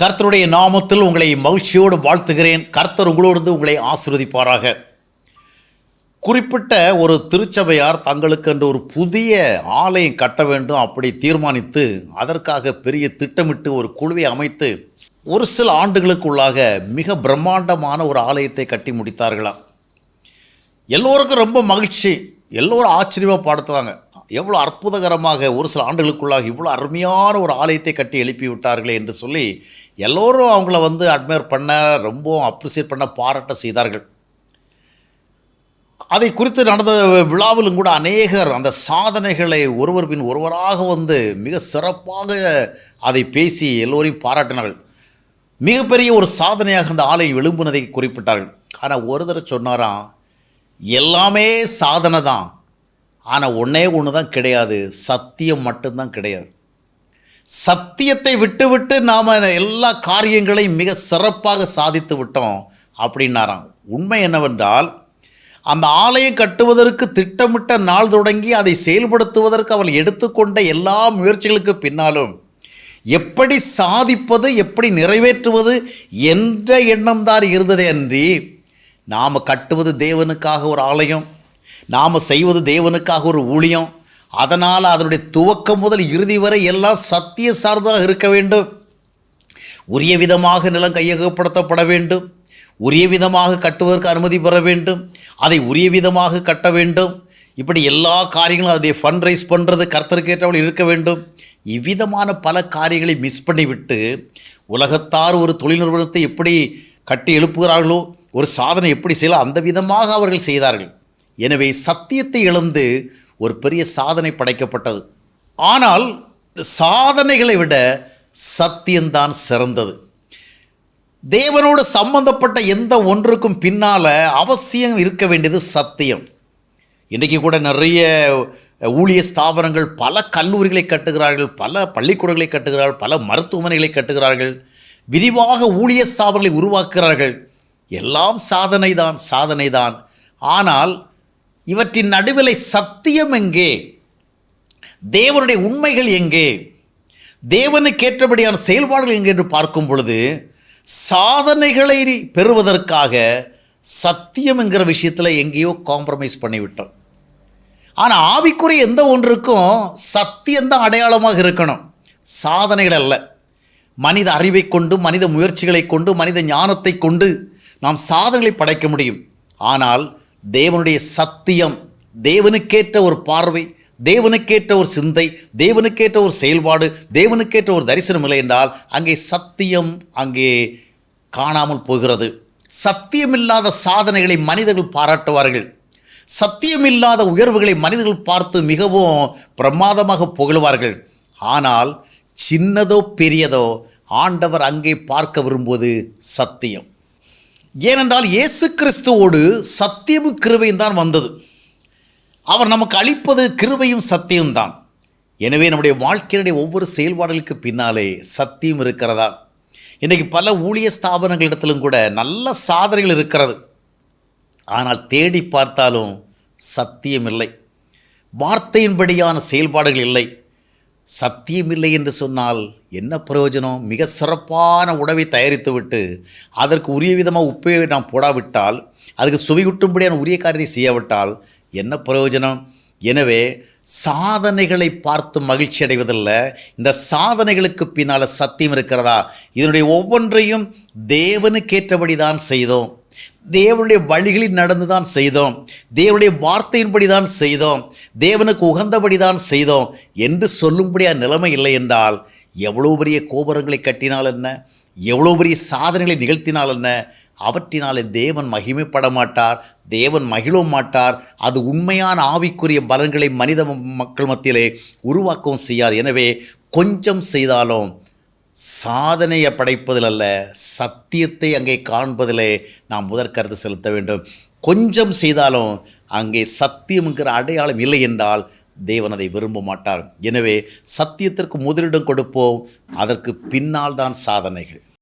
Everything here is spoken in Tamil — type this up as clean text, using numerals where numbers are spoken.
கர்த்தருடைய நாமத்தில் உங்களை மகிழ்ச்சியோடு வாழ்த்துகிறேன். கர்த்தர் உங்களோடு உங்களை ஆசீர்வதிப்பாராக. குறிப்பிட்ட ஒரு திருச்சபையார் தங்களுக்கு என்று ஒரு புதிய ஆலயம் கட்ட வேண்டும் அப்படி தீர்மானித்து அதற்காக பெரிய திட்டமிட்டு ஒரு குழுவை அமைத்து ஒரு சில ஆண்டுகளுக்குள்ளாக மிக பிரம்மாண்டமான ஒரு ஆலயத்தை கட்டி முடித்தார்களாம். எல்லோருக்கும் ரொம்ப மகிழ்ச்சி, எல்லோரும் ஆச்சரியமாக பாடுத்துவாங்க. எவ்வளோ அற்புதகரமாக ஒரு சில ஆண்டுகளுக்குள்ளாக இவ்வளோ அருமையான ஒரு ஆலயத்தை கட்டி எழுப்பி விட்டார்களே என்று சொல்லி எல்லோரும் அவங்கள அட்மையர் பண்ண, ரொம்ப அப்ரிசியேட் பண்ண, பாராட்ட செய்தார்கள். அதை குறித்து நடந்த விழாவிலும் கூட அநேகர் அந்த சாதனைகளை ஒருவர் பின் ஒருவராக மிக சிறப்பாக அதை பேசி எல்லோரையும் பாராட்டினார்கள். மிகப்பெரிய ஒரு சாதனையாக அந்த ஆலயம் எழும்புனதை குறிப்பிட்டார்கள். ஆனால் ஒரு தடவை சொன்னாராம், எல்லாமே சாதனை தான், ஆனால் ஒன்றே ஒன்று தான் கிடையாது, சத்தியம் மட்டும்தான் கிடையாது. சத்தியத்தை விட்டு நாம் எல்லா காரியங்களையும் மிக சிறப்பாக சாதித்து விட்டோம் அப்படின்னாராம். உண்மை என்னவென்றால், அந்த ஆலயம் கட்டுவதற்கு திட்டமிட்ட நாள் தொடங்கி அதை செயல்படுத்துவதற்கு அவள் எடுத்துக்கொண்ட எல்லா முயற்சிகளுக்கு பின்னாலும் எப்படி சாதிப்பது, எப்படி நிறைவேற்றுவது என்ற எண்ணம் தான் இருந்ததே அன்றி, நாம் கட்டுவது தேவனுக்காக ஒரு ஆலயம், நாம் செய்வது தேவனுக்காக ஒரு ஊழியம், அதனால் அதனுடைய துவக்கம் முதல் இறுதி வரை எல்லாம் சத்திய சார்ந்ததாக இருக்க வேண்டும், உரிய விதமாக நிலம் கையகப்படுத்தப்பட வேண்டும், உரிய விதமாக கட்டுவதற்கு அனுமதி பெற வேண்டும், அதை உரிய விதமாக கட்ட வேண்டும், இப்படி எல்லா காரியங்களும் அதனுடைய ஃபண்ட் ரைஸ் பண்ணுறது கர்த்தருக்கு ஏற்றவள் இருக்க வேண்டும். இவ்விதமான பல காரியங்களை மிஸ் பண்ணிவிட்டு உலகத்தார் ஒரு தொழில் நிறுவனத்தை எப்படி கட்டி எழுப்புகிறார்களோ, ஒரு சாதனை எப்படி செய்யலாம் அந்த விதமாக அவர்கள் செய்தார்கள். எனவே சத்தியத்தை இழந்து ஒரு பெரிய சாதனை படைக்கப்பட்டது. ஆனால் சாதனைகளை விட சத்தியம்தான் சிறந்தது. தேவனோடு சம்பந்தப்பட்ட எந்த ஒன்றுக்கும் பின்னால் அவசியம் இருக்க வேண்டியது சத்தியம். இன்றைக்கி கூட நிறைய ஊழிய ஸ்தாபனங்கள் பல கல்லூரிகளை கட்டுகிறார்கள், பல பள்ளிக்கூடங்களை கட்டுகிறார்கள், பல மருத்துவமனைகளை கட்டுகிறார்கள், விரிவாக ஊழிய ஸ்தாபனங்களை உருவாக்குகிறார்கள். எல்லாம் சாதனை தான். ஆனால் இவற்றின் நடுவில் சத்தியம் எங்கே? தேவனுடைய உண்மைகள் எங்கே? தேவனுக்கேற்றபடியான செயல்பாடுகள் எங்கே என்று பார்க்கும் பொழுது, சாதனைகளை பெறுவதற்காக சத்தியம் என்கிற விஷயத்தில் எங்கேயோ காம்ப்ரமைஸ் பண்ணிவிட்டோம். ஆனால் ஆவிக்குரிய எந்த ஒன்றுக்கும் சத்தியம்தான் அடையாளமாக இருக்கணும், சாதனைகள் அல்ல. மனித அறிவை கொண்டு, மனித முயற்சிகளை கொண்டு, மனித ஞானத்தை கொண்டு நாம் சாதனைகளை படைக்க முடியும். ஆனால் தேவனுடைய சத்தியம், தேவனுக்கேற்ற ஒரு பார்வை, தேவனுக்கேற்ற ஒரு சிந்தை, தேவனுக்கேற்ற ஒரு செயல்பாடு, தேவனுக்கேற்ற ஒரு தரிசனம் இல்லை என்றால் அங்கே சத்தியம் அங்கே காணாமல் போகிறது. சத்தியமில்லாத சாதனைகளை மனிதர்கள் பாராட்டுவார்கள், சத்தியமில்லாத உயர்வுகளை மனிதர்கள் பார்த்து மிகவும் பிரமாதமாக புகழுவார்கள். ஆனால் சின்னதோ பெரியதோ ஆண்டவர் அங்கே பார்க்க விரும்புவது சத்தியம். ஏனென்றால் இயேசு கிறிஸ்துவோடு சத்தியமும் கிருபையும் தான் வந்தது. அவர் நமக்கு அளிப்பது கிருபையும் சத்தியம்தான். எனவே நம்முடைய வாழ்க்கையினுடைய ஒவ்வொரு செயல்பாடுகளுக்கு பின்னாலே சத்தியம் இருக்கிறதா? இன்றைக்கு பல ஊழிய ஸ்தாபனங்களிடத்திலும் கூட நல்ல சாதனைகள் இருக்கிறது. ஆனால் தேடி பார்த்தாலும் சத்தியம் இல்லை, வார்த்தையின்படியான செயல்பாடுகள் இல்லை. சத்தியம் இல்லை என்று சொன்னால் என்ன பிரயோஜனம்? மிக சிறப்பான உணவை தயாரித்துவிட்டு அதற்கு உரிய விதமாக உப்பை நாம் போடாவிட்டால், அதுக்கு சுவையூட்டும்படியான உரிய காரியத்தை செய்யாவிட்டால் என்ன பிரயோஜனம்? எனவே சாதனைகளை பார்த்து மகிழ்ச்சி அடைவதில்லை, இந்த சாதனைகளுக்கு பின்னால் சத்தியம் இருக்கிறதா? இதனுடைய ஒவ்வொன்றையும் தேவனுக்கேற்றபடி தான் செய்தோம், தேவனுடைய வழிகளில் நடந்து தான் செய்தோம், தேவனுடைய வார்த்தையின்படி தான் செய்தோம், தேவனுக்கு உகந்தபடி தான் செய்தோம் என்று சொல்லும்படியாக நிலைமை இல்லை என்றால், எவ்வளோ பெரிய கோபுரங்களை கட்டினால் என்ன, எவ்வளோ பெரிய சாதனைகளை நிகழ்த்தினால் என்ன, அவற்றினாலே தேவன் மகிமைப்பட மாட்டார், தேவன் மகிழவும் மாட்டார். அது உண்மையான ஆவிக்குரிய பலன்களை மனித மக்கள் மத்தியிலே உருவாக்கவும் செய்யாது. எனவே கொஞ்சம் செய்தாலும் சாதனையை படைப்பதில் அல்ல, சத்தியத்தை அங்கே காண்பதிலே நாம் முதற்கருத்து செலுத்த வேண்டும். கொஞ்சம் செய்தாலும் அங்கே சத்தியம் என்கிற அடையாளம் இல்லை என்றால் தேவன் அதை விரும்ப மாட்டார். எனவே சத்தியத்திற்கு முதலிடம் கொடுப்போம், அதற்கு பின்னால் தான் சாதனைகள்.